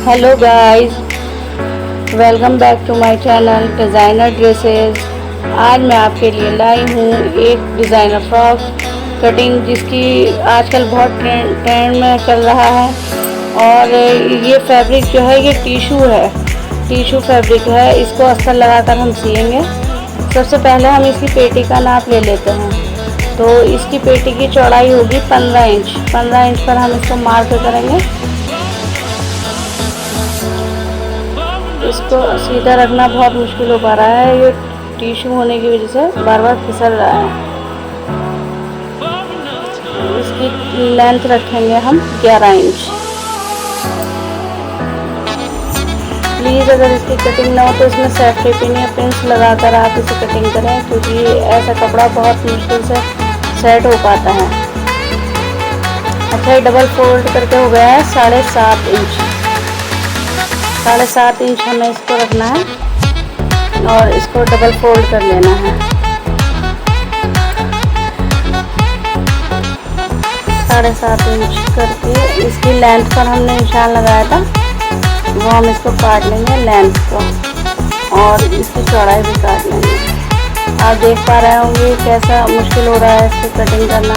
Hello guys, welcome back to my channel designer dresses. आज मैं आपके लिए लाई हूँ एक डिज़ाइनर फ्रॉक कटिंग जिसकी आजकल बहुत ट्रेंड में चल रहा है। और ये फैब्रिक जो है ये टिशू फैब्रिक है। इसको अस्तर लगाकर हम सिएंगे। सबसे पहले हम इसकी पेटी का नाप ले लेते हैं। तो इसकी पेटी की चौड़ाई होगी 15 इंच। 15 इंच पर हम इसको मार्क करेंगे। इसको सीधा रखना बहुत मुश्किल हो पा रहा है, ये टिश्यू होने की वजह से बार बार फिसल रहा है। इसकी लेंथ रखेंगे हम 11 इंच। प्लीज़ अगर इसकी कटिंग ना हो तो इसमें सेफ्टी पिन या पिंस लगाकर आप इसे कटिंग करें, क्योंकि ऐसा कपड़ा बहुत मुश्किल से सेट हो पाता है। अच्छा, ये डबल फोल्ड करके हो गया है 7.5 इंच। 7.5 इंच हमें इसको रखना है और इसको डबल फोल्ड कर लेना है। 7.5 इंच करके इसकी लेंथ पर हमने निशान लगाया था, वो हम इसको काट लेंगे लेंथ को, और इसकी चौड़ाई भी काट लेंगे। आप देख पा रहे होंगे कैसा मुश्किल हो रहा है इसकी कटिंग करना।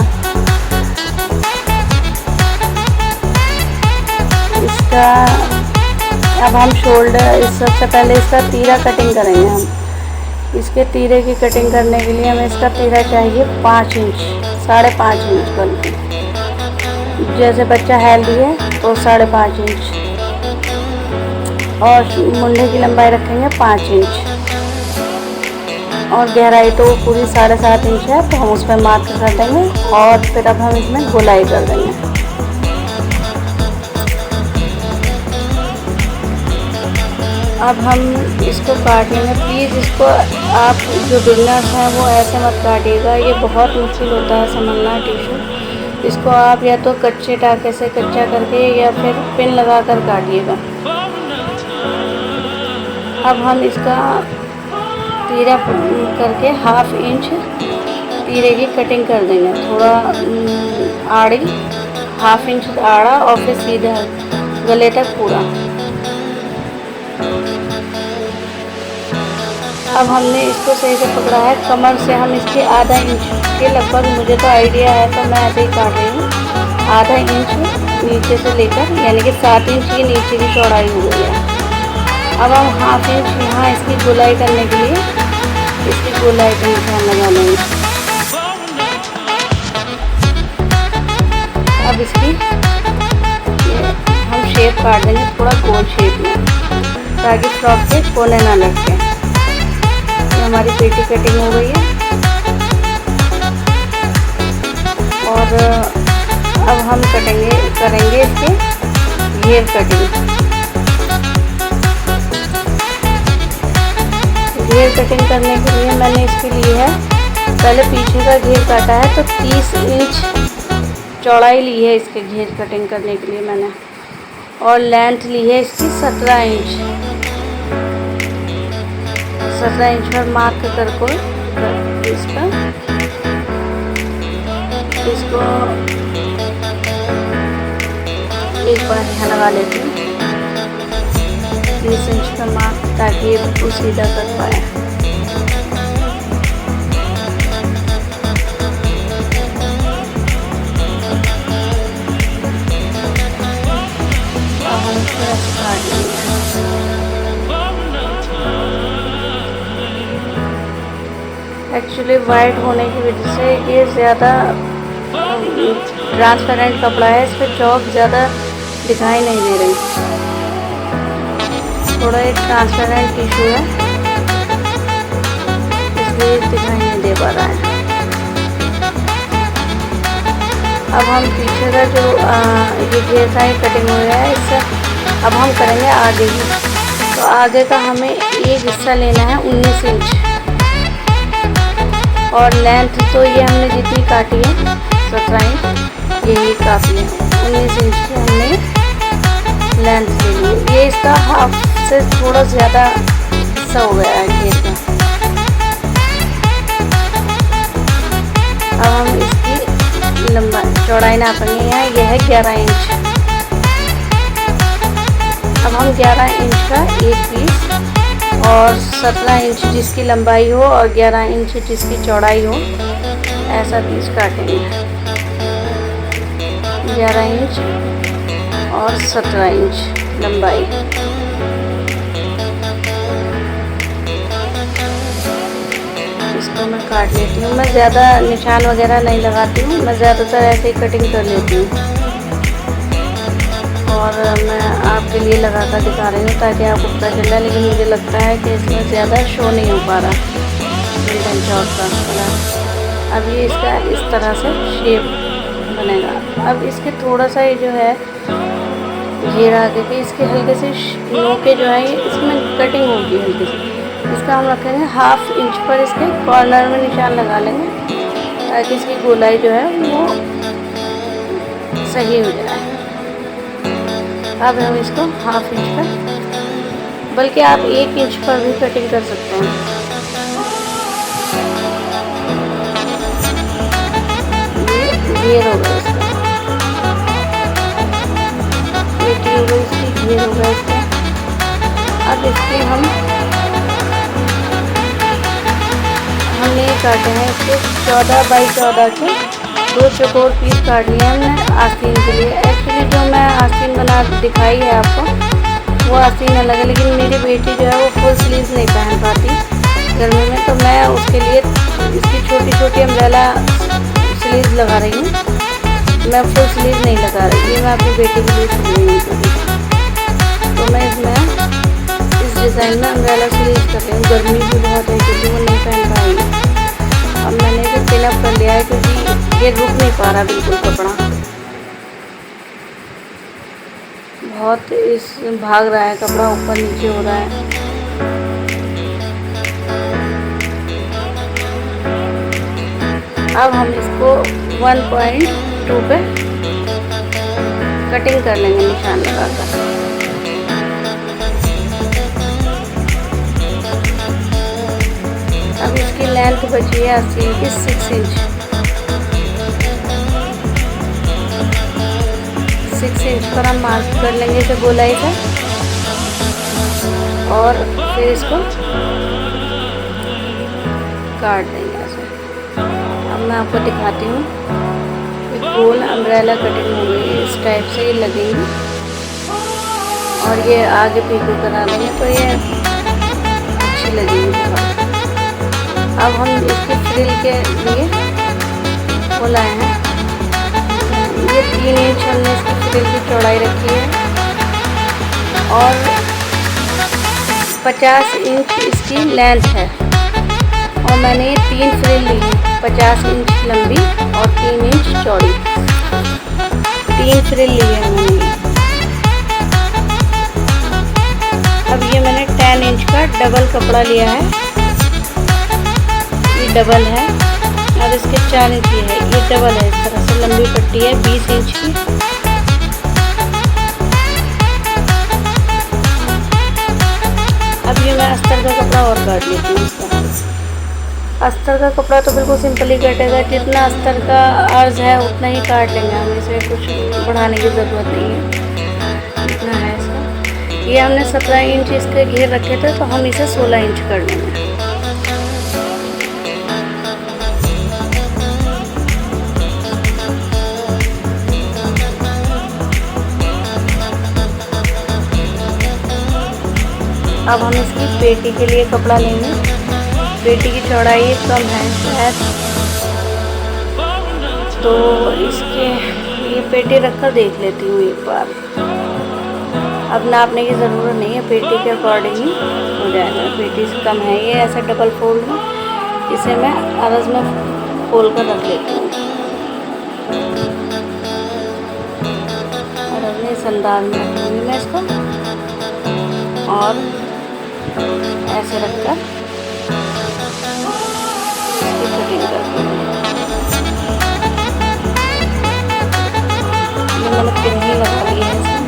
इसका अब हम शोल्डर, सबसे पहले इसका तीरा कटिंग करेंगे हम। इसके तीरे की कटिंग करने के लिए हमें इसका तीरा चाहिए 5 इंच, 5.5 इंच बल्कि। जैसे बच्चा हेल्दी है तो 5.5 इंच, और मुंडे की लंबाई रखेंगे 5 इंच, और गहराई तो पूरी 7.5 इंच है, तो हम उस पर मार्क कर देंगे। और फिर अब हम इसमें गोलाई कर देंगे। अब हम इसको काट लेंगे। प्लीज़ इसको आप जो बिगनर्स हैं वो ऐसे मत काटिएगा, ये बहुत मुश्किल होता है समझना टिश्यू। इसको आप या तो कच्चे टाके से कच्चा करके या फिर पिन लगा कर काटिएगा। अब हम इसका तीरा करके 1/2 इंच तीरे की कटिंग कर देंगे, थोड़ा आड़ी, 1/2 इंच आड़ा, और फिर सीधा गले तक पूरा। अब हमने इसको सही से पकड़ा है। कमर से हम इसके आधा इंच के लगभग, मुझे तो आइडिया है तो मैं ऐसे ही काट रही हूँ, आधा इंच नीचे से लेकर, यानी कि 7 इंच की नीचे की चौड़ाई हो गई है। अब हम 1/2 इंच यहाँ इसकी गोलाई करने के लिए इसकी गोलाई का निशान लगा लेंगे। अब इसकी हम शेप काट देंगे थोड़ा गोल शेप में, ताकि फ्रॉक के कोने ना लटके। हमारी पेटी कटिंग हो गई है। और अब हम करेंगे इसके घेर कटिंग। घेर कटिंग करने के लिए मैंने इसके लिए है, पहले पीछे का घेर काटा है, तो 30 इंच चौड़ाई ली है इसके घेर कटिंग करने के लिए मैंने, और लेंथ ली है इसकी 17 इंच। 17 इंच पर मार्क इसको एक बार यहाँ लगा लेती हूँ 30 इंच का मार्क, ताकि ये बिल्कुल सीधा कर पाए। अब हम इसको ऐसे काट लेंगे। एक्चुअली वाइट होने की वजह से ये ज़्यादा ट्रांसपेरेंट कपड़ा है, इस पर चौक ज़्यादा दिखाई नहीं दे रही। थोड़ा एक ट्रांसपेरेंट टिश्यू है, इसलिए दिखाई नहीं दे पा रहा है। अब हम पीछे का जो ये घेर का कटिंग हो गया है, इससे अब हम करेंगे आगे की। तो आगे का हमें एक हिस्सा लेना है 19 इंच, और लेंथ तो ये हमने जितनी काटी है 17 इंच, यही काफ़ी है। 19 इंच की हमने लेंथ ले ली। ये इसका हाफ से थोड़ा ज़्यादा हिस्सा हो गया है घेर का। अब हम इसकी लंबाई चौड़ाई नापेंगे। यहाँ यह है 11 इंच। अब हम 11 इंच का एक पीस और 17 इंच जिसकी लंबाई हो और 11 इंच जिसकी चौड़ाई हो ऐसा पीस काटेंगे। 11 इंच और 17 इंच लंबाई। इसको मैं काट लेती हूँ। मैं ज़्यादा निशान वगैरह नहीं लगाती हूँ, मैं ज़्यादातर ऐसे ही कटिंग कर लेती हूँ और मैं आपके लिए लगा कर दिखा रही हूँ ताकि आपको पता चल जाए। लेकिन मुझे लगता है कि इसमें ज़्यादा शो नहीं हो पा रहा गोल्डन चौक का कलर। अब ये इसका इस तरह से शेप बनेगा। अब इसके थोड़ा सा ये जो है घेरा आगे के इसके हल्के से नोके जो है इसमें कटिंग होगी हल्की सी। इसका हम रखेंगे 1/2 इंच पर, इसके कॉर्नर में निशान लगा लेंगे ताकि इसकी गोलाई जो है वो सही हो जाए। अब हम इसको 1/2 इंच पर, बल्कि आप 1 इंच पर भी कटिंग कर सकते हैं। ये घेर हो गया इसका, पेटी हो गई इसकी, घेर हो गया इसका। अब इसके हमने काटे हैं इसके 14 बाई 14 के 2 चौकोर पीस काट लिए हमने आस्तीन के लिए। एक्चुअली जो मैं आस्तीन बना दिखाई है आपको वो आस्तीन अलग है, लेकिन मेरी बेटी जो है वो फुल स्लीव्स नहीं पहन पाती गर्मी में, तो मैं उसके लिए इसकी छोटी छोटी अम्ब्रेला स्लीव्स लगा रही हूँ। मैं फुल स्लीव नहीं लगा रही, ये मैं अपनी बेटी के लिए सिल रही हूँ। तो मैं इसमें इस डिज़ाइन में अम्ब्रेला स्लीव्स कर रही हूँ। गर्मी भी बहुत है क्योंकि वो नहीं पहन पाएगी। अब मैंने इसे पिन अप कर लिया है क्योंकि ये रुक नहीं पा रहा बिल्कुल कपड़ा, बहुत इस भाग रहा है कपड़ा, ऊपर नीचे हो रहा है। अब हम इसको 1.2 पे कटिंग कर लेंगे निशान लगाकर। अब इसकी लेंथ बची है आस्तीन की 6 इंच। 6 इंच पर हम मार्क कर लेंगे इसे गोलाई से और फिर इसको काट देंगे ऐसे। अब मैं आपको दिखाती हूँ कि गोल अम्ब्रेला कटिंग हो गई, इस टाइप से ये लगेंगी और ये आगे पीछे करा देंगे तो ये अच्छी लगेगी। अब हम इसके फ्रिल के लिए वो लाए हैं, ये 3 इंच हमने इसकी फ्रिल की चौड़ाई रखी है और 50 इंच इसकी लेंथ है और मैंने ये 3 फ्रिल ली है, 50 इंच लंबी और 3 इंच चौड़ी। 3 फ्रिल ली है मैंने। अब ये मैंने 10 इंच का डबल कपड़ा लिया है, ये डबल है और इसके 4 इंच की है, ये डबल है। इस तरह से लंबी पट्टी है 20 इंच की। अब ये मैं अस्तर का कपड़ा और काट लेती हूँ। इसका अस्तर का कपड़ा तो बिल्कुल सिंपल ही कटेगा, जितना अस्तर का अर्ज है उतना ही काट लेंगे हम, इसे कुछ बढ़ाने की ज़रूरत नहीं है, इतना है इसका। ये हमने 17 इंच इसके घेर रखे थे तो हम इसे 16 इंच कर लेंगे। अब हम इसकी पेटी के लिए कपड़ा लेंगे। पेटी की चौड़ाई कम है शायद, तो इसके ये पेटी रखकर देख लेती हूँ एक बार। अब नापने की ज़रूरत नहीं है, पेटी के अकॉर्डिंग ही हो जाएगा। पेटी से कम है, ये ऐसे डबल फोल्ड में, इसे मैं अर्ज में फोल्ड कर रख लेती हूँ। अर्ज में इस अंदाज में रखूँगी मैं इसको और ऐसे रखकर इसकी कटिंग कर दूँगी। ये मैंने पिन ही लगा ली है इसमें,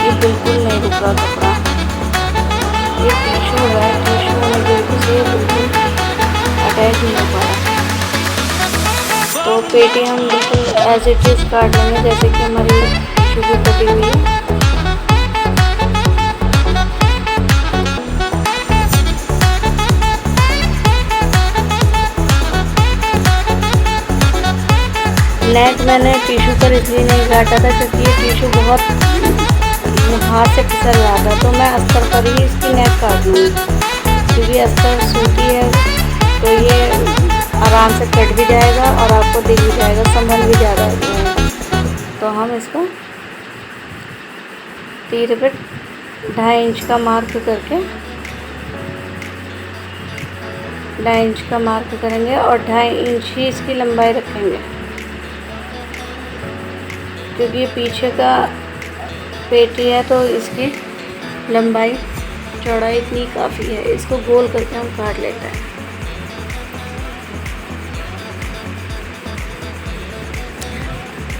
ये बिल्कुल नहीं रुक रहा कपड़ा। ये टिश्यू है, टिश्यू होने की वजह से बिल्कुल अटैच नहीं हो पा रहा। तो पेटी हम बिल्कुल एज इट इज़ काट लेंगे जैसे कि हमारी टिश्यू की कटी हुई है। नेक मैंने टिशू पर इसलिए नहीं काटा था क्योंकि ये टिशू बहुत हाथ से फिसल रहा था, तो मैं अस्तर पर ही इसकी नेक काट लूँगी क्योंकि अस्तर सूती है, तो ये आराम से कट भी जाएगा और आपको दिख भी जाएगा, संभल भी ज़्यादा है। तो हम इसको तीर पे 2.5 इंच का मार्क करके 2.5 इंच का मार्क करेंगे और 2.5 इंच ही इसकी लंबाई रखेंगे क्योंकि ये पीछे का पेटी है तो इसकी लंबाई चौड़ाई इतनी काफ़ी है। इसको गोल करके हम काट लेते हैं।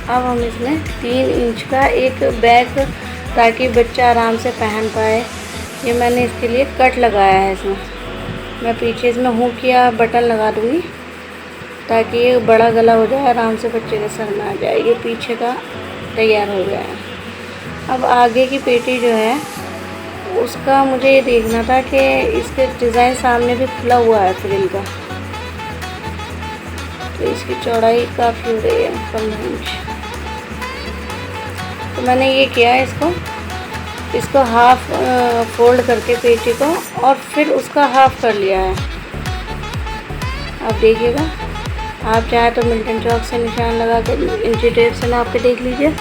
अब हम इसमें 3 इंच का एक बैग, ताकि बच्चा आराम से पहन पाए, ये मैंने इसके लिए कट लगाया है। इसमें मैं पीछे इसमें हुक या बटन लगा दूँगी ताकि ये बड़ा गला हो जाए, आराम से बच्चे के सर में आ जाए। ये पीछे का तैयार हो गया है। अब आगे की पेटी जो है उसका मुझे ये देखना था कि इसके डिज़ाइन सामने भी खुला हुआ है फ्रिल का, तो इसकी चौड़ाई काफ़ी हो रही है 15 इंच। तो मैंने ये किया है, इसको हाफ फोल्ड करके पेटी को और फिर उसका हाफ कर लिया है। अब देखिएगा, आप चाहे तो मिल्टन चौक से निशान लगा के इंची टेप से नाप के देख लीजिए,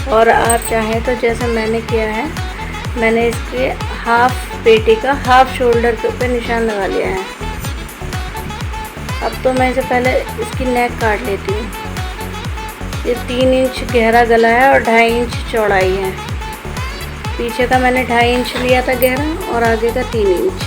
और आप चाहें तो जैसे मैंने किया है, मैंने इसके हाफ पेटी का हाफ शोल्डर पे निशान लगा लिया है। अब तो मैं इसे पहले इसकी नेक काट लेती हूँ। ये 3 इंच गहरा गला है और 2.5 इंच चौड़ाई है। पीछे का मैंने 2.5 इंच लिया था गहरा और आगे का 3 इंच।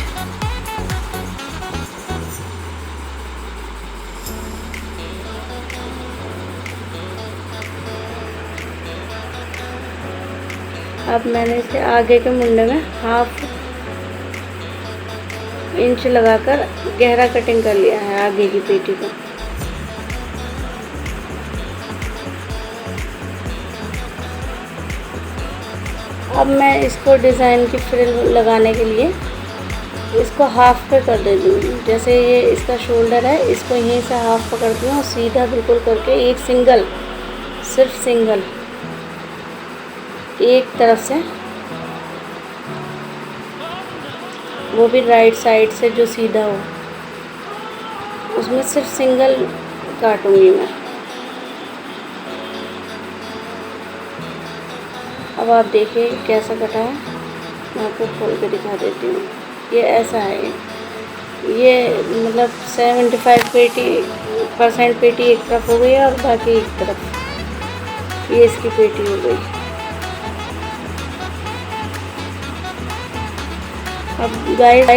अब मैंने इसे आगे के मुंडे में हाफ इंच लगाकर गहरा कटिंग कर लिया है आगे की पेटी को। अब मैं इसको डिज़ाइन की फ्रिल लगाने के लिए इसको हाफ पे कर देती हूँ। जैसे ये इसका शोल्डर है, इसको यहीं से हाफ पकड़ती हूँ और सीधा बिल्कुल करके एक सिंगल, सिर्फ सिंगल एक तरफ से, वो भी राइट साइड से जो सीधा हो, उसमें सिर्फ सिंगल काटूंगी मैं। अब आप देखिए कैसा कटा है, मैं आपको खोल के दिखा देती हूँ। ये ऐसा है, ये मतलब 75% पेटी एक तरफ हो गई और बाकी एक तरफ, ये इसकी पेटी हो गई। अब गाइस